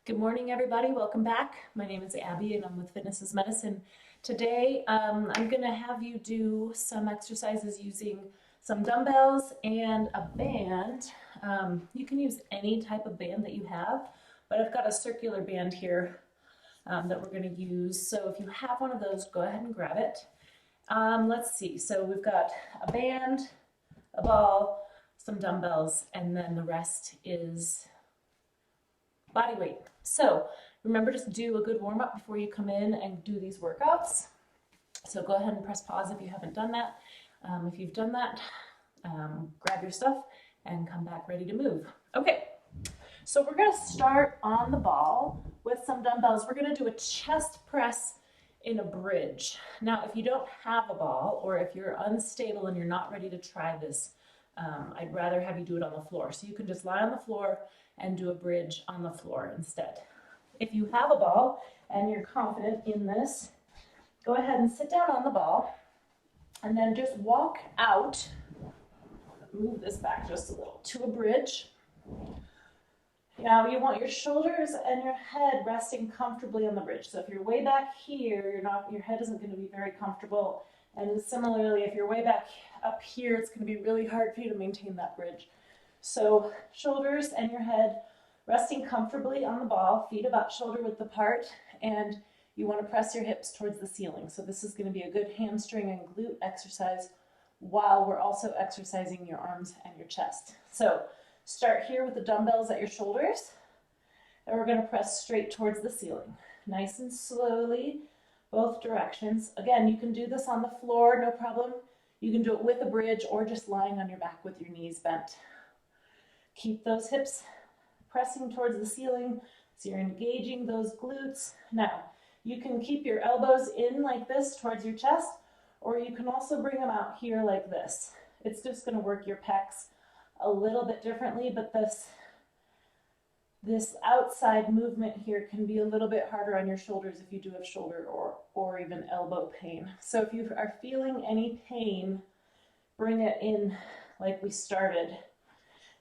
Good morning, everybody. Welcome back. My name is Abby and I'm with Fitness is Medicine. Today, I'm going to have you do some exercises using some dumbbells and a band. You can use any type of band that you have, but I've got a circular band here that we're going to use. So if you have one of those, go ahead and grab it. Let's see. So we've got a band, a ball, some dumbbells, and then the rest is body weight. So remember to do a good warm up before you come in and do these workouts. So go ahead and press pause if you haven't done that. If you've done that, grab your stuff and come back ready to move. Okay, so we're gonna start on the ball with some dumbbells. We're gonna do a chest press in a bridge. Now, if you don't have a ball or if you're unstable and you're not ready to try this, I'd rather have you do it on the floor. So you can just lie on the floor and do a bridge on the floor instead. If you have a ball and you're confident in this, go ahead and sit down on the ball and then just walk out, move this back just a little, to a bridge. Now you want your shoulders and your head resting comfortably on the bridge. So if you're way back here, your head isn't going to be very comfortable. And similarly, if you're way back up here, it's going to be really hard for you to maintain that bridge. So shoulders and your head resting comfortably on the ball, feet about shoulder width apart, and you want to press your hips towards the ceiling. So this is going to be a good hamstring and glute exercise while we're also exercising your arms and your chest. So start here with the dumbbells at your shoulders, and we're going to press straight towards the ceiling. Nice and slowly, both directions. Again, you can do this on the floor, no problem. You can do it with a bridge or just lying on your back with your knees bent. Keep those hips pressing towards the ceiling so you're engaging those glutes. Now, you can keep your elbows in like this towards your chest, or you can also bring them out here like this. It's just going to work your pecs a little bit differently, but this outside movement here can be a little bit harder on your shoulders if you do have shoulder or even elbow pain. So if you are feeling any pain, bring it in like we started.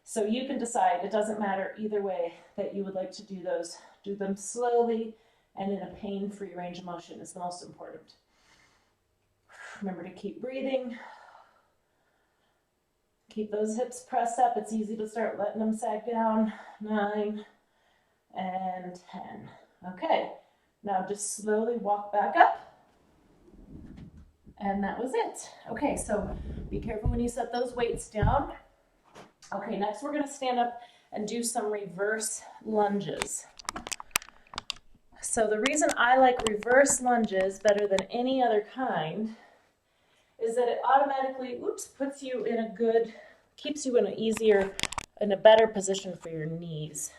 So you can decide, it doesn't matter either way that you would like to do those. Do them slowly and in a pain-free range of motion is the most important. Remember to keep breathing. Keep those hips pressed up. It's easy to start letting them sag down. 9 and 10. Okay, now just slowly walk back up. And that was it. Okay, so be careful when you set those weights down. Okay, next we're going to stand up and do some reverse lunges. So the reason I like reverse lunges better than any other kind is that it automatically, puts you in a good, keeps you in an easier, in a better position for your knees.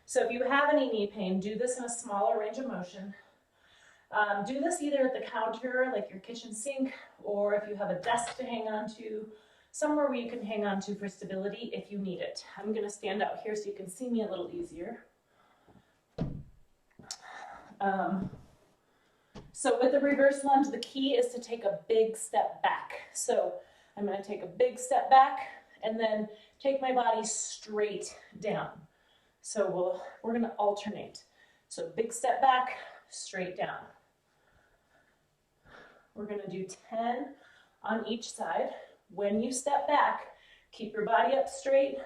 So if you have any knee pain, do this in a smaller range of motion. Do this either at the counter, like your kitchen sink, or if you have a desk to hang on to, somewhere where you can hang on to for stability if you need it. I'm going to stand out here so you can see me a little easier. So with the reverse lunge, the key is to take a big step back. So I'm going to take a big step back and then take my body straight down. So we're going to alternate. So big step back, straight down. We're going to do 10 on each side. When you step back, keep your body up straight,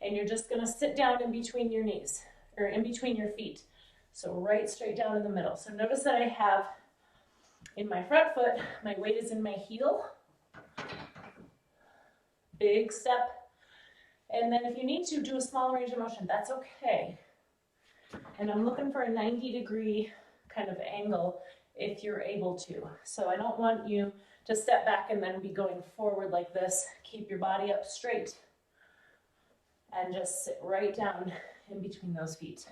and you're just going to sit down in between your knees, or in between your feet. So right straight down in the middle. So notice that I have in my front foot, my weight is in my heel. Big step. And then if you need to do a small range of motion, that's okay. And I'm looking for a 90-degree kind of angle if you're able to. So I don't want you to step back and then be going forward like this. Keep your body up straight and just sit right down in between those feet.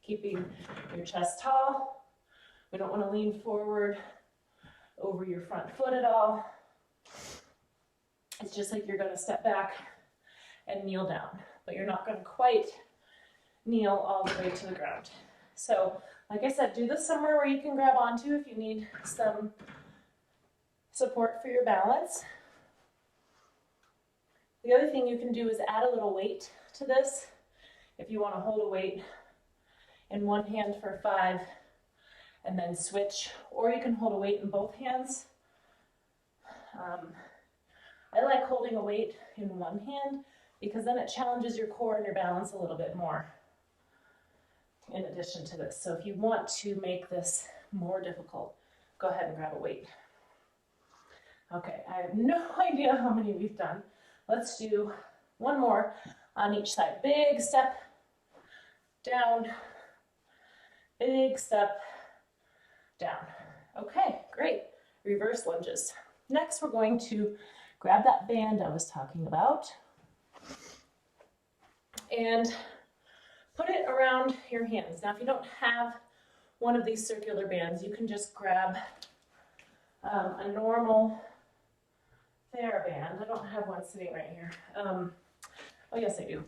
Keeping your chest tall. We don't want to lean forward over your front foot at all. It's just like you're going to step back and kneel down, but you're not going to quite kneel all the way to the ground. So like I said, do this somewhere where you can grab onto if you need some support for your balance. The other thing you can do is add a little weight to this. if you want to hold a weight in one hand for 5 and then switch, or you can hold a weight in both hands. I like holding a weight in one hand because then it challenges your core and your balance a little bit more in addition to this. So if you want to make this more difficult, go ahead and grab a weight. Okay, I have no idea how many we've done. Let's do one more on each side. Big step down, big step down. Okay, great. Reverse lunges. Next, we're going to grab that band I was talking about and put it around your hands. Now, if you don't have one of these circular bands, you can just grab a normal TheraBand. I don't have one sitting right here. Oh, yes, I do.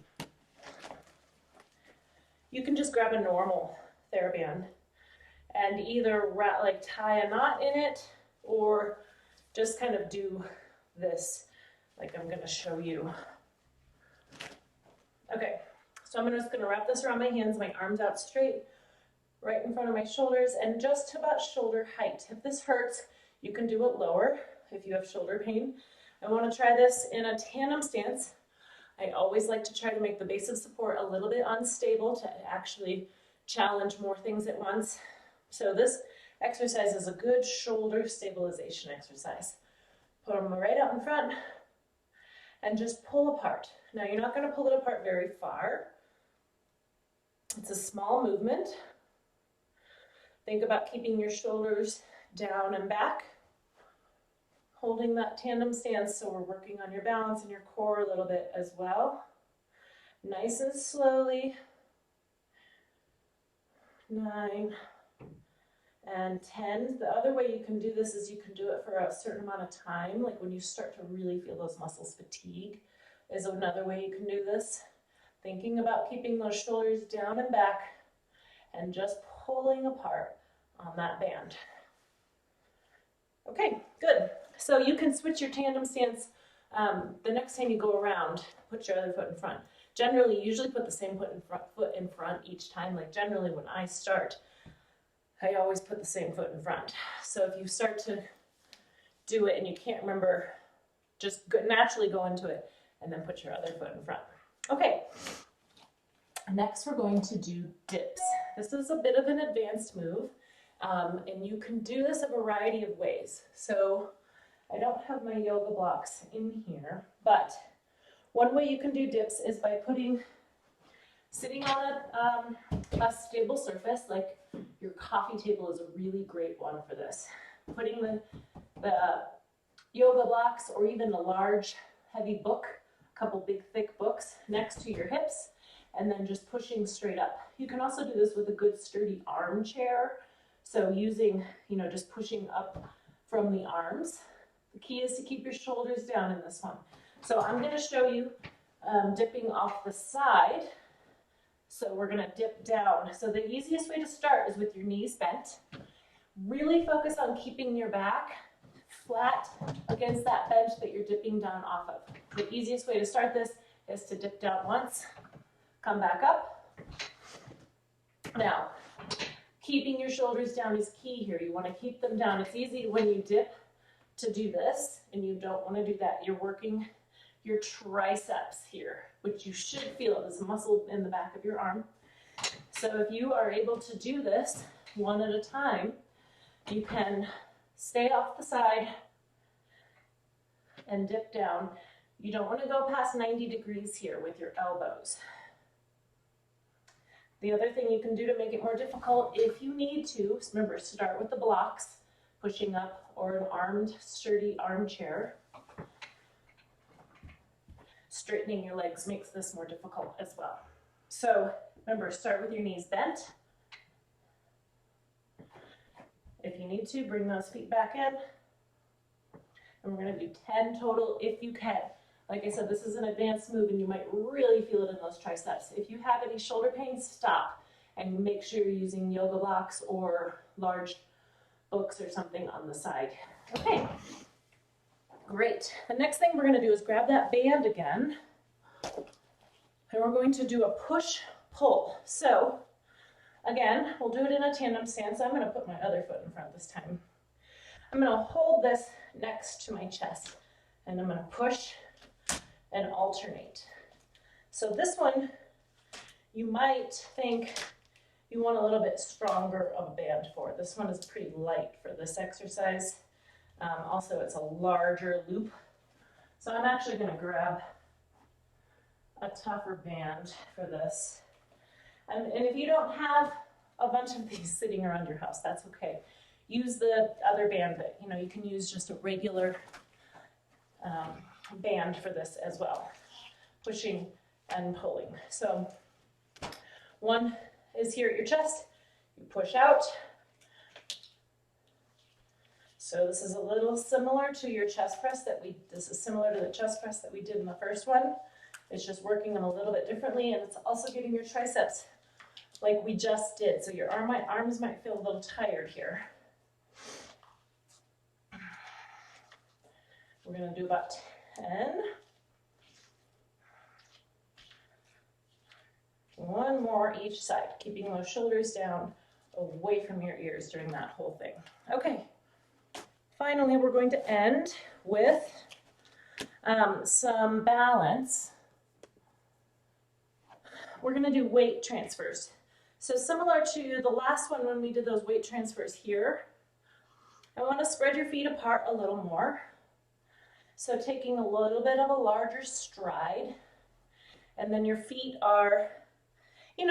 You can just grab a normal TheraBand and either tie a knot in it or just kind of do this like I'm going to show you. Okay, so I'm just going to wrap this around my hands, my arms out straight, right in front of my shoulders, and just to about shoulder height. If this hurts, you can do it lower if you have shoulder pain. I want to try this in a tandem stance. I always like to try to make the base of support a little bit unstable to actually challenge more things at once. So this exercise is a good shoulder stabilization exercise. Put them right out in front and just pull apart. Now you're not going to pull it apart very far. It's a small movement. Think about keeping your shoulders down and back, holding that tandem stance so we're working on your balance and your core a little bit as well. Nice and slowly. 9 and 10. The other way you can do this is you can do it for a certain amount of time, like when you start to really feel those muscles fatigue is another way you can do this. Thinking about keeping those shoulders down and back and just pulling apart on that band. Okay, good. So you can switch your tandem stance the next time you go around, put your other foot in front. Generally, you usually put the same foot in front each time. Like generally when I start, I always put the same foot in front. So if you start to do it and you can't remember, just naturally go into it and then put your other foot in front. Okay, next we're going to do dips. This is a bit of an advanced move, and you can do this a variety of ways. So I don't have my yoga blocks in here, but one way you can do dips is by sitting on a stable surface, like your coffee table is a really great one for this. Putting the yoga blocks or even a large heavy book, a couple big thick books next to your hips, and then just pushing straight up. You can also do this with a good sturdy armchair. So using, just pushing up from the arms. The key is to keep your shoulders down in this one. So I'm going to show you dipping off the side. So we're going to dip down. So the easiest way to start is with your knees bent. Really focus on keeping your back flat against that bench that you're dipping down off of. The easiest way to start this is to dip down once, come back up. Now, keeping your shoulders down is key here. You want to keep them down. It's easy when you dip to do this, and you don't want to do that. You're working your triceps here, which you should feel as a muscle in the back of your arm. So if you are able to do this one at a time, you can stay off the side and dip down. You don't want to go past 90 degrees here with your elbows. The other thing you can do to make it more difficult, if you need to, remember, start with the blocks, pushing up, or an armed, sturdy armchair. Straightening your legs makes this more difficult as well. So remember, start with your knees bent. If you need to, bring those feet back in. And we're going to do 10 total if you can. Like I said, this is an advanced move and you might really feel it in those triceps. If you have any shoulder pain, stop and make sure you're using yoga blocks or large books or something on the side. Okay, great. The next thing we're going to do is grab that band again, and we're going to do a push pull. So again, we'll do it in a tandem stance. I'm gonna put my other foot in front this time. I'm gonna hold this next to my chest and I'm gonna push and alternate. So this one, you might think you want a little bit stronger of a band for. This one is pretty light for this exercise. Also, it's a larger loop. So I'm actually gonna grab a tougher band for this. And if you don't have a bunch of these sitting around your house, that's okay. Use the other band that, you can use just a regular band for this as well. Pushing and pulling. So one is here at your chest, you push out. So this is a little similar to your chest press this is similar to the chest press that we did in the first one. It's just working them a little bit differently, and it's also getting your triceps like we just did. So your arms might feel a little tired here. We're gonna do about 10. One more each side, keeping those shoulders down away from your ears during that whole thing. Okay, finally we're going to end with some balance. We're gonna do weight transfers. So similar to the last one when we did those weight transfers here, I wanna spread your feet apart a little more. So taking a little bit of a larger stride, and then your feet are,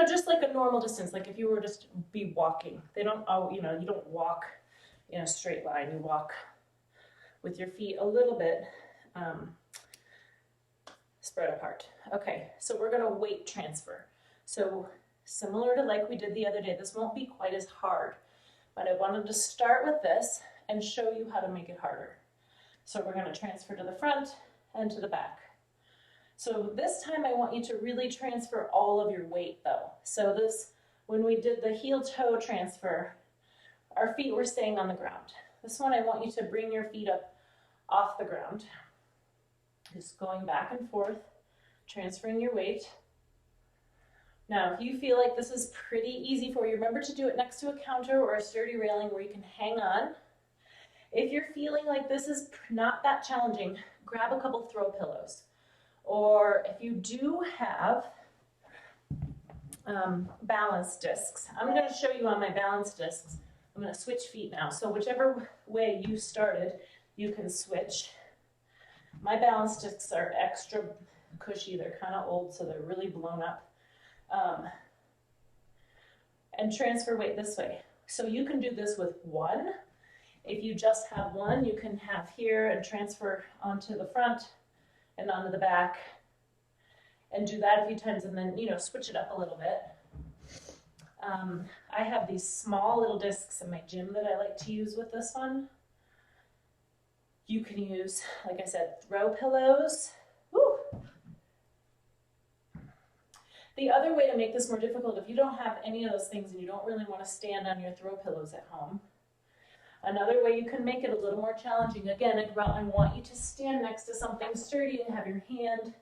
just like a normal distance, like if you were just be walking. They don't, you don't walk in a straight line. You walk with your feet a little bit spread apart. Okay, so we're gonna weight transfer. So similar to like we did the other day, this won't be quite as hard, but I wanted to start with this and show you how to make it harder. So we're gonna transfer to the front and to the back. So this time I want you to really transfer all of your weight though. So when we did the heel toe transfer, our feet were staying on the ground. This one I want you to bring your feet up off the ground. Just going back and forth, transferring your weight. Now, if you feel like this is pretty easy for you, remember to do it next to a counter or a sturdy railing where you can hang on. If you're feeling like this is not that challenging, grab a couple throw pillows. Or if you do have balance discs, I'm going to show you on my balance discs. I'm going to switch feet now. So whichever way you started, you can switch. My balance discs are extra cushy. They're kind of old, so they're really blown up. And transfer weight this way. So you can do this with one. If you just have one, you can have here and transfer onto the front and onto the back and do that a few times and then, switch it up a little bit. I have these small little discs in my gym that I like to use with this one. You can use, like I said, throw pillows. Woo! The other way to make this more difficult, if you don't have any of those things and you don't really want to stand on your throw pillows at home, another way you can make it a little more challenging, again, I want you to stand next to something sturdy and have your hand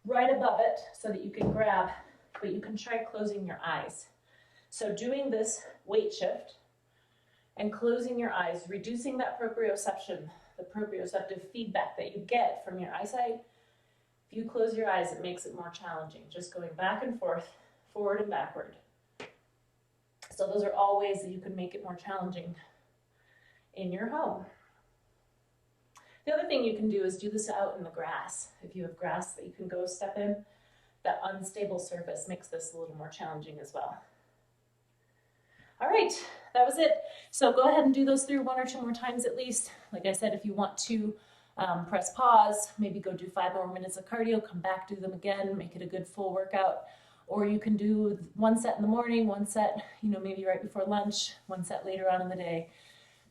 right above it so that you can grab, but you can try closing your eyes. So doing this weight shift and closing your eyes, reducing that proprioception, the proprioceptive feedback that you get from your eyesight. If you close your eyes, it makes it more challenging, just going back and forth, forward and backward. So those are all ways that you can make it more challenging in your home. The other thing you can do is do this out in the grass. If you have grass that you can go step in, that unstable surface makes this a little more challenging as well. All right, that was it. So go ahead and do those through 1 or 2 more times at least. Like I said, if you want to press pause, maybe go do 5 more minutes of cardio, come back, do them again, make it a good full workout. Or you can do 1 set in the morning, 1 set, maybe right before lunch, 1 set later on in the day.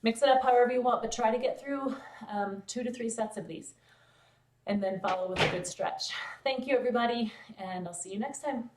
Mix it up however you want, but try to get through 2 to 3 sets of these and then follow with a good stretch. Thank you, everybody, and I'll see you next time.